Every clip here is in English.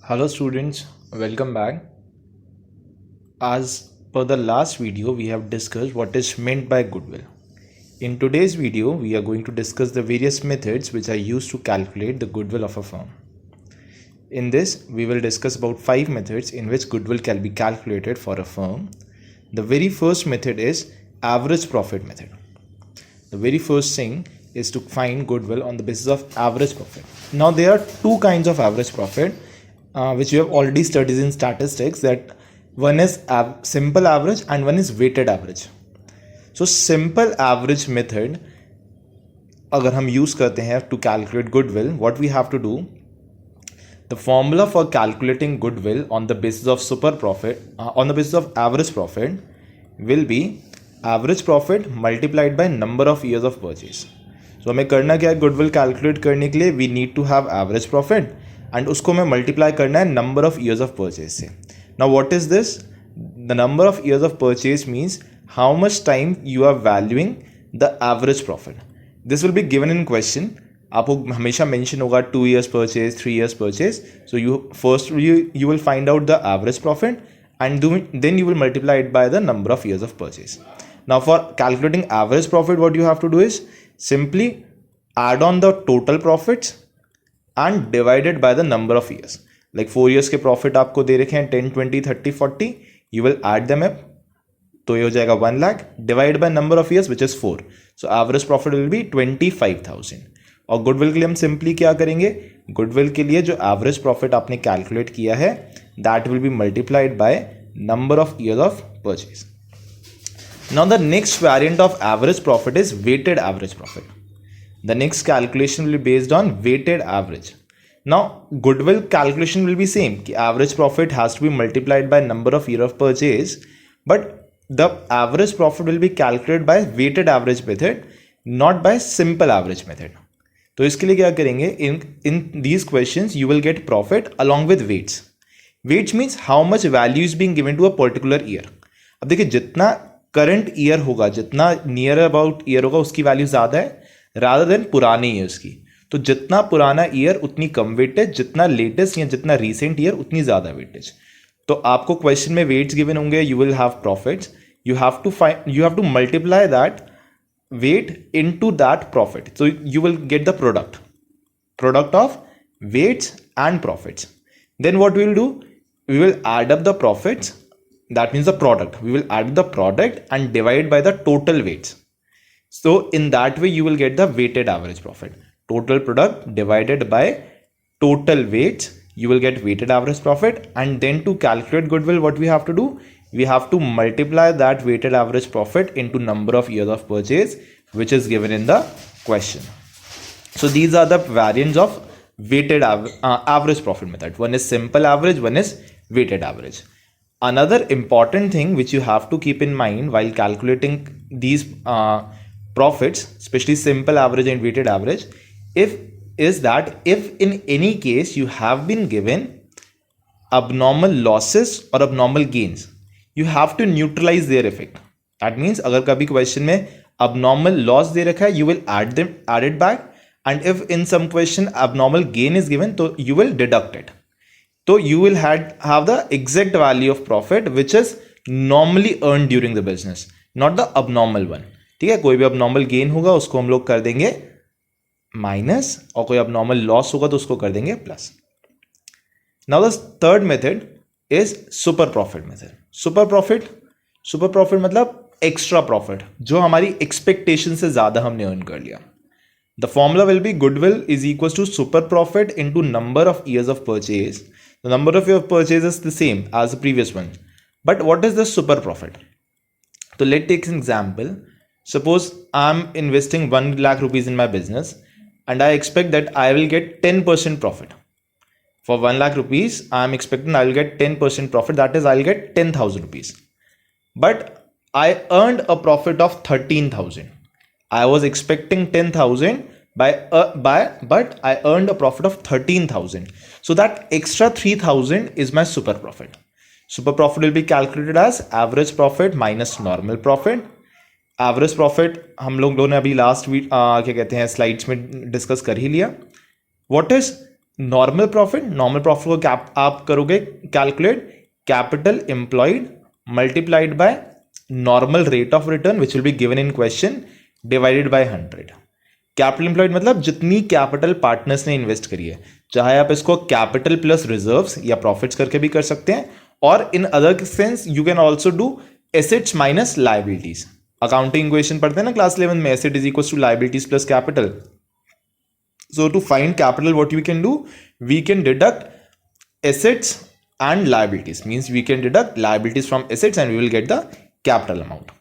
Hello students, welcome back. As per the last video, we have discussed what is meant by goodwill. In today's video, we are going to discuss the various methods which are used to calculate the goodwill of a firm. In this, we will discuss about 5 methods in which goodwill can be calculated for a firm. The very first method is average profit method. The very first thing is to find goodwill on the basis of average profit. Now there are two kinds of average profit which you have already studied in statistics, that one is simple average and one is weighted average. So simple average method अगर हम use करते हैं to calculate goodwill, what we have to do, the formula for calculating goodwill on the basis of super profit on the basis of average profit will be average profit multiplied by number of years of purchase. So हमें करना क्या है, goodwill calculate करने के लिए we need to have average profit and उसको हमें multiply करना है number of years of purchase से. Now what is this? The number of years of purchase means how much time you are valuing the average profit. This will be given in question. आपको हमेशा mention होगा 2 years purchase, 3 years purchase. So you will find out the average profit and then you will multiply it by the number of years of purchase. Now for calculating average profit, what you have to do is simply add on the total profits and divided by the number of years. Like 4 years के profit आपको दे रखे हैं 10, 20, 30, 40. You will add them up. तो ये हो जाएगा 1 lakh divide by number of years which is 4. So average profit will be 25,000. और goodwill के लिए हम सिंपली क्या करेंगे, गुडविल के लिए जो एवरेज प्रॉफिट आपने कैलकुलेट किया है that will be multiplied by number of years of purchase. Now the next variant of average profit is weighted average profit. The next calculation will be based on weighted average. Now goodwill calculation will be same कि average profit has to be multiplied by number of year of purchase, but the average profit will be calculated by weighted average method, not by simple average method. तो इसके लिए क्या करेंगे, in these questions you will get profit along with weights. Weights means how much value is being given to a particular year. अब देखिए जितना current year होगा, जितना नियर अबाउट ईयर होगा उसकी वैल्यू ज़्यादा है रादर देन पुराने ईयर्स की. तो जितना पुराना ईयर उतनी कम वेटेज, जितना लेटेस्ट या जितना रीसेंट ईयर उतनी ज़्यादा वेटेज. तो आपको क्वेश्चन में वेट्स गिवन होंगे, you will have profits, you have to multiply that weight into that profit. So you will get the product of weights and profits. Then what we will do, we will add up the profits. That means the product. We will add the product and divide by the total weights. So in that way you will get the weighted average profit. Total product divided by total weights, you will get weighted average profit. And then to calculate goodwill, what we have to do? We have to multiply that weighted average profit into number of years of purchase, which is given in the question. So these are the variants of weighted average profit method. One is simple average, one is weighted average. Another important thing which you have to keep in mind while calculating these profits, especially simple average and weighted average, is that if in any case you have been given abnormal losses or abnormal gains, you have to neutralize their effect. That means अगर कभी question में abnormal loss दे रखा है, you will add it back, and if in some question abnormal gain is given, तो you will deduct it. So you will have the exact value of profit which is normally earned during the business, not the abnormal one. ठीक है, कोई भी abnormal gain होगा उसको हम लोग कर देंगे माइनस, और कोई abnormal loss होगा तो उसको कर देंगे plus. Now the third method is super profit method. super profit मतलब extra profit जो हमारी expectation से ज़्यादा हमने earn कर लिया. The formula will be goodwill is equals to super profit into number of years of purchase. The number of your purchase is the same as the previous one. But what is the super profit? So let's take an example. Suppose I'm investing 1 lakh rupees in my business and I expect that I will get 10% profit. For 1 lakh rupees, I'm expecting I will get 10% profit. That is, I'll get 10,000 rupees. But I earned a profit of 13,000. I was expecting 10,000. But I earned a profit of 13,000. So that extra 3,000 is my super profit. Super profit will be calculated as average profit minus normal profit. Average profit हम लोगों ने अभी last week क्या कहते हैं slides में discuss कर ही लिया. What is नॉर्मल प्रॉफिट को आप करोगे calculate capital employed multiplied by normal rate of return which will be given in question divided by 100। Capital employed मतलब जितनी कैपिटल पार्टनर्स ने इन्वेस्ट करी है, चाहे आप इसको कैपिटल प्लस रिजर्व्स या प्रॉफिट्स करके भी कर सकते हैं, और in other sense you can also do assets minus liabilities. Accounting equation पढ़ते हैं ना क्लास 11 में, asset is equal to liabilities plus capital. So to find capital what we can do, we can deduct assets and liabilities, means we can deduct liabilities from assets and we will get the capital amount.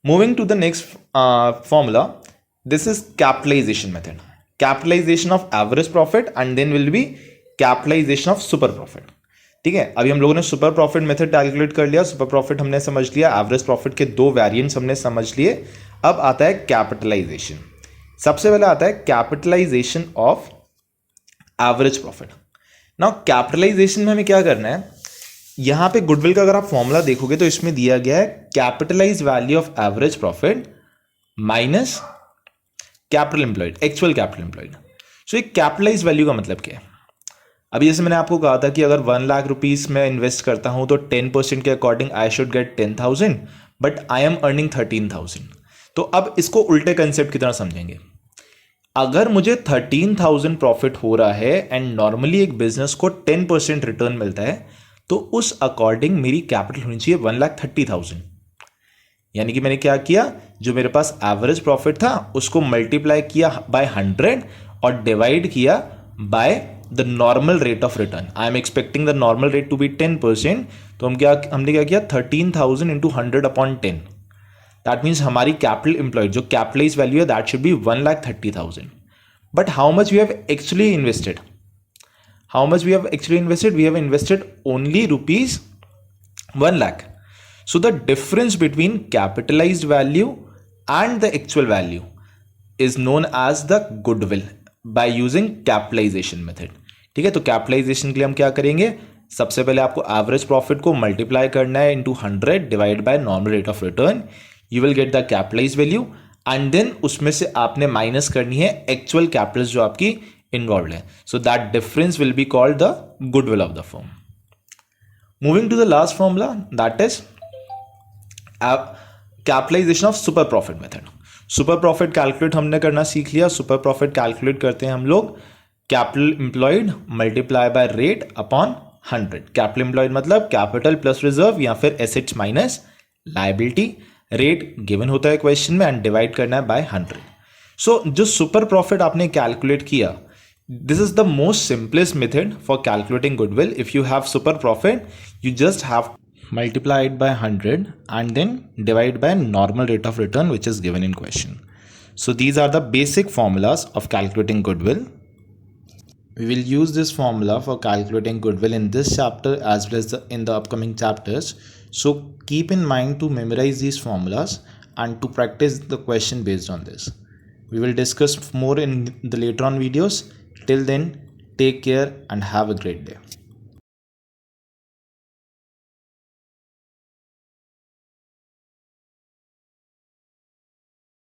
Moving to the next formula, this is capitalization method. Capitalization of average profit and then will be capitalization of super profit. ठीक है, अभी हम लोगों ने super profit method calculate कर लिया, super profit हमने समझ लिया, एवरेज प्रॉफिट के दो वेरिएंट्स हमने समझ लिए। अब आता है कैपिटलाइजेशन। सबसे पहले आता है capitalization of average profit. Now capitalization में हमें क्या करना है, यहां पे गुडविल का अगर आप फॉर्मूला देखोगे तो इसमें दिया गया है capitalise value of average profit minus capital employed, actual capital employed. So ये कैपिटलाइज वैल्यू का मतलब क्या है? अभी जैसे मैंने आपको कहा था कि अगर 1 लाख रुपीज में इन्वेस्ट करता हूं तो 10% के according I should get 10,000, but I am earning 13,000। तो अब इसको उल्टे कंसेप्ट की तरह समझेंगे। अगर मुझे 13,000 प्रॉफिट हो रहा है एंड नॉर्मली एक बिजनेस को 10% रिटर्न मिलता है, तो उस अकॉर्डिंग मेरी कैपिटल होनी चाहिए 1,30,000। यानी कि मैंने क्या किया, जो मेरे पास एवरेज प्रॉफिट था उसको मल्टीप्लाई किया बाय 100 और डिवाइड किया by the normal rate of return. I am expecting the normal rate to be 10%, तो हमने क्या किया 13,000 इंटू 100 अपॉन 10। दैट मीन्स हमारी कैपिटल एम्प्लॉयड जो कैपिटलाइज वैल्यू है that should be 1,30,000। But how much we have actually invested? We have invested only rupees 1 lakh. So the difference between capitalized value and the actual value is known as the goodwill by using capitalization method. ठीक है, तो capitalisation के लिए हम क्या करेंगे, सबसे पहले आपको एवरेज प्रॉफिट को मल्टीप्लाई करना है into 100 divide by normal rate of return, you will get the capitalize value and then उसमें से आपने माइनस करनी है एक्चुअल कैपिटल जो आपकी इन्वॉल्व है। So that difference will be called the goodwill of the firm. Moving to the last formula, that is capitalization of super profit method. Super profit calculate हमने करना सीख लिया। सुपर प्रॉफिट कैलकुलेट करते हैं हम लोग capital employed multiply by rate upon 100। Capital employed मतलब capital plus reserve या फिर assets minus liability. Rate given होता है क्वेश्चन में एंड डिवाइड करना है बाय 100। सो जो सुपर प्रॉफिट आपने कैलकुलेट किया, this is the most simplest method for calculating goodwill. If you have super profit, you just have multiply it by 100 and then divide by normal rate of return which is given in question. So these are the basic formulas of calculating goodwill. We will use this formula for calculating goodwill in this chapter as well as in the upcoming chapters. So keep in mind to memorize these formulas and to practice the question based on this. We will discuss more in the later on videos. Till then, take care and have a great day.